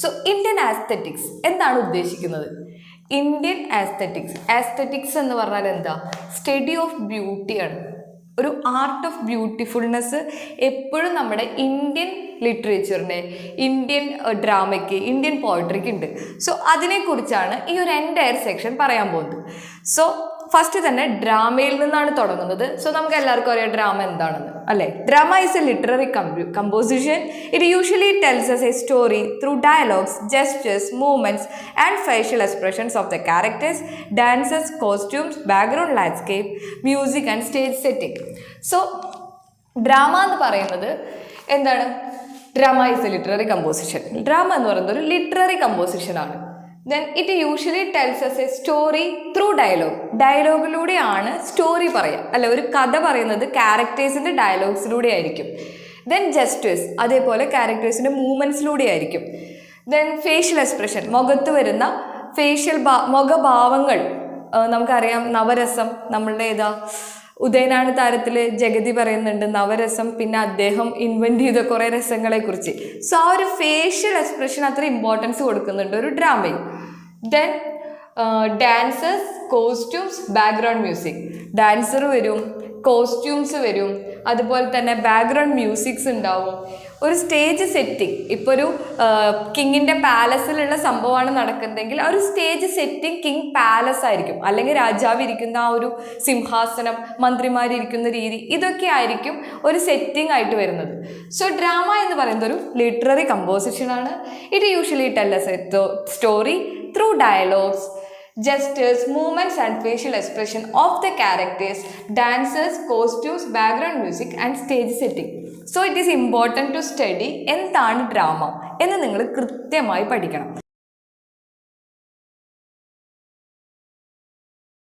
So Indian aesthetics എന്താണ് ഉദ്ദേശിക്കുന്നത്? Indian aesthetics എന്ന് പറഞ്ഞാൽ എന്താ? സ്റ്റഡി ഓഫ് ബ്യൂട്ടിയാണ്, ഒരു ആർട്ട് ഓഫ് ബ്യൂട്ടിഫുൾനെസ് എപ്പോഴും നമ്മുടെ ഇന്ത്യൻ ലിറ്ററേച്ചറിന്, ഇന്ത്യൻ ഡ്രാമയ്ക്ക്, ഇന്ത്യൻ പോയട്രിക്ക് ഉണ്ട്. സോ അതിനെക്കുറിച്ചാണ് ഈ ഒരു എൻറ്റയർ സെക്ഷൻ പറയാൻ പോകുന്നത്. സോ ഫസ്റ്റ് തന്നെ ഡ്രാമയിൽ നിന്നാണ് തുടങ്ങുന്നത്. സോ നമുക്ക് എല്ലാവർക്കും അറിയാം ഡ്രാമ എന്താണെന്ന് അല്ലേ? Drama is a literary composition. It usually tells us a story through dialogues, gestures, movements and facial expressions of the characters, dances, costumes, background landscape, music and stage setting. So drama എന്ന് പറയുന്നത് എന്താണ്? Drama is a literary composition. Drama എന്ന് പറയുന്നത് ഒരു literary composition ആണ്. Then it usually tells us a story through dialogue. ഡയലോഗിലൂടെയാണ് story പറയുക, അല്ല ഒരു കഥ പറയുന്നത് ക്യാരക്ടേഴ്സിൻ്റെ ഡയലോഗ്സിലൂടെ ആയിരിക്കും. ദെൻ ജെസ്റ്റേഴ്സ്, അതേപോലെ ക്യാരക്ടേഴ്സിൻ്റെ മൂവ്മെൻറ്റ്സിലൂടെ ആയിരിക്കും. ദെൻ ഫേഷ്യൽ എക്സ്പ്രഷൻ, മുഖത്ത് വരുന്ന മുഖഭാവങ്ങൾ. നമുക്കറിയാം നവരസം, നമ്മളുടെ ഉദയനാണ് താരത്തിൽ ജഗതി പറയുന്നുണ്ട് നവരസം, പിന്നെ അദ്ദേഹം ഇൻവെൻറ്റ് ചെയ്ത കുറേ രസങ്ങളെക്കുറിച്ച്. സോ ആ ഒരു ഫേഷ്യൽ എക്സ്പ്രഷൻ അത്ര ഇമ്പോർട്ടൻസ് കൊടുക്കുന്നുണ്ട് ഒരു ഡ്രാമയിൽ. Then dancers, costumes, background music. Dancer വരും, കോസ്റ്റ്യൂംസ് വരും, അതുപോലെ തന്നെ ബാക്ക്ഗ്രൗണ്ട് മ്യൂസിക്സ് ഉണ്ടാവും. ഒരു സ്റ്റേജ് സെറ്റിംഗ്, ഇപ്പോൾ ഒരു കിങ്ങിൻ്റെ പാലസിലുള്ള സംഭവമാണ് നടക്കുന്നതെങ്കിൽ ആ ഒരു സ്റ്റേജ് സെറ്റിംഗ് കിങ് പാലസ് ആയിരിക്കും, അല്ലെങ്കിൽ രാജാവ് ഇരിക്കുന്ന ആ ഒരു സിംഹാസനം, മന്ത്രിമാരിയ്ക്കുന്ന രീതി, ഇതൊക്കെ ആയിരിക്കും ഒരു സെറ്റിംഗ് ആയിട്ട് വരുന്നത്. സോ ഡ്രാമ എന്ന് പറയുന്നത് ഒരു ലിറ്റററി കമ്പോസിഷനാണ്. It usually tells a story through dialogues, gestures, movements and facial expression of the characters, dancers, costumes, background music and stage setting. So it is important to study എന്താണ് drama എന്ന് നിങ്ങൾ കൃത്യമായി പഠിക്കണം.